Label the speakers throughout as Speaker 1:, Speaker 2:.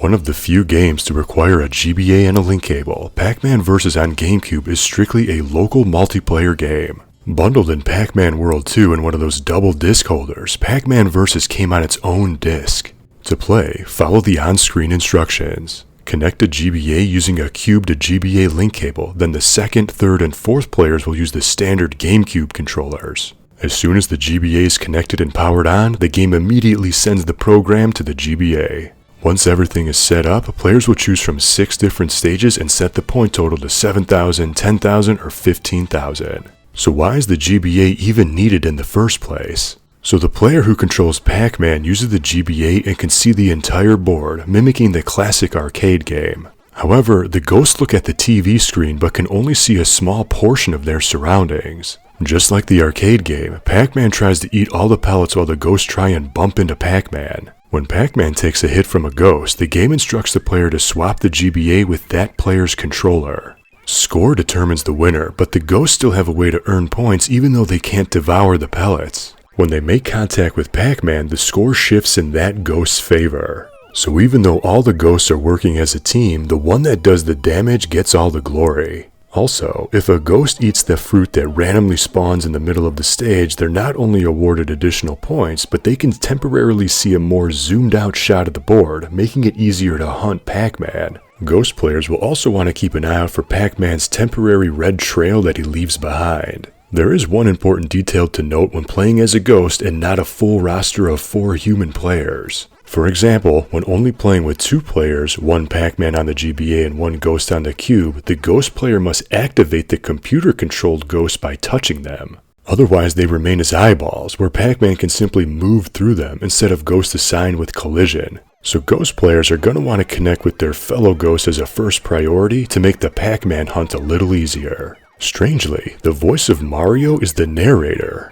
Speaker 1: One of the few games to require a GBA and a link cable, Pac-Man vs. on GameCube is strictly a local multiplayer game. Bundled in Pac-Man World 2 in one of those double disc holders, Pac-Man vs. came on its own disc. To play, follow the on-screen instructions. Connect to GBA using a Cube-to-GBA link cable, then the second, third, and fourth players will use the standard GameCube controllers. As soon as the GBA is connected and powered on, the game immediately sends the program to the GBA. Once everything is set up, players will choose from 6 different stages and set the point total to 7,000, 10,000, or 15,000. So why is the GBA even needed in the first place? So the player who controls Pac-Man uses the GBA and can see the entire board, mimicking the classic arcade game. However, the ghosts look at the TV screen but can only see a small portion of their surroundings. Just like the arcade game, Pac-Man tries to eat all the pellets while the ghosts try and bump into Pac-Man. When Pac-Man takes a hit from a ghost, the game instructs the player to swap the GBA with that player's controller. Score determines the winner, but the ghosts still have a way to earn points even though they can't devour the pellets. When they make contact with Pac-Man, the score shifts in that ghost's favor. So even though all the ghosts are working as a team, the one that does the damage gets all the glory. Also, if a ghost eats the fruit that randomly spawns in the middle of the stage, they're not only awarded additional points, but they can temporarily see a more zoomed out shot of the board, making it easier to hunt Pac-Man. Ghost players will also want to keep an eye out for Pac-Man's temporary red trail that he leaves behind. There is one important detail to note when playing as a ghost and not a full roster of 4 human players. For example, when only playing with 2 players, one Pac-Man on the GBA and one ghost on the cube, the ghost player must activate the computer-controlled ghost by touching them. Otherwise, they remain as eyeballs, where Pac-Man can simply move through them instead of ghosts assigned with collision. So ghost players are going to want to connect with their fellow ghosts as a first priority to make the Pac-Man hunt a little easier. Strangely, the voice of Mario is the narrator.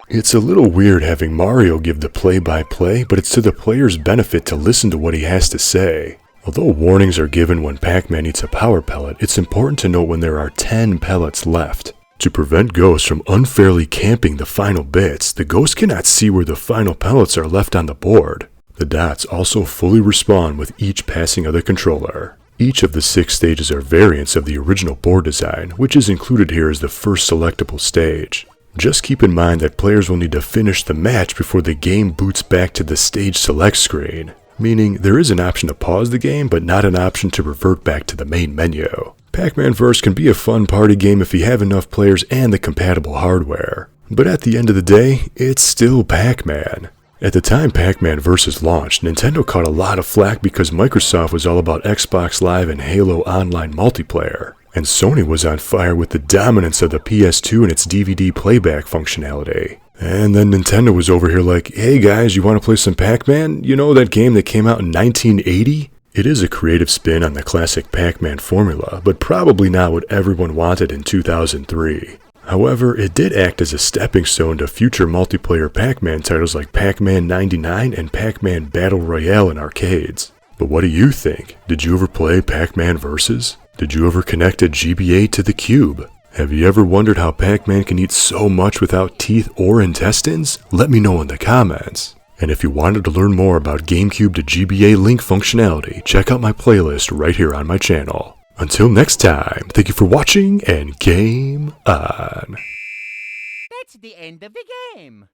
Speaker 1: It's a little weird having Mario give the play-by-play, but it's to the player's benefit to listen to what he has to say. Although warnings are given when Pac-Man eats a power pellet, it's important to note when there are 10 pellets left. To prevent ghosts from unfairly camping the final bits, the ghost cannot see where the final pellets are left on the board. The dots also fully respawn with each passing of the controller. Each of the 6 stages are variants of the original board design, which is included here as the first selectable stage. Just keep in mind that players will need to finish the match before the game boots back to the stage select screen, meaning there is an option to pause the game but not an option to revert back to the main menu. Pac-Man vs. can be a fun party game if you have enough players and the compatible hardware, but at the end of the day, it's still Pac-Man. At the time Pac-Man vs. launched, Nintendo caught a lot of flack because Microsoft was all about Xbox Live and Halo Online multiplayer, and Sony was on fire with the dominance of the PS2 and its DVD playback functionality. And then Nintendo was over here like, hey guys, you want to play some Pac-Man? You know that game that came out in 1980? It is a creative spin on the classic Pac-Man formula, but probably not what everyone wanted in 2003. However, it did act as a stepping stone to future multiplayer Pac-Man titles like Pac-Man 99 and Pac-Man Battle Royale in arcades. But what do you think? Did you ever play Pac-Man vs.? Did you ever connect a GBA to the cube? Have you ever wondered how Pac-Man can eat so much without teeth or intestines? Let me know in the comments. And if you wanted to learn more about Gamecube-to-GBA Link functionality, check out my playlist right here on my channel. Until next time, thank you for watching and game on.
Speaker 2: That's the end of the game.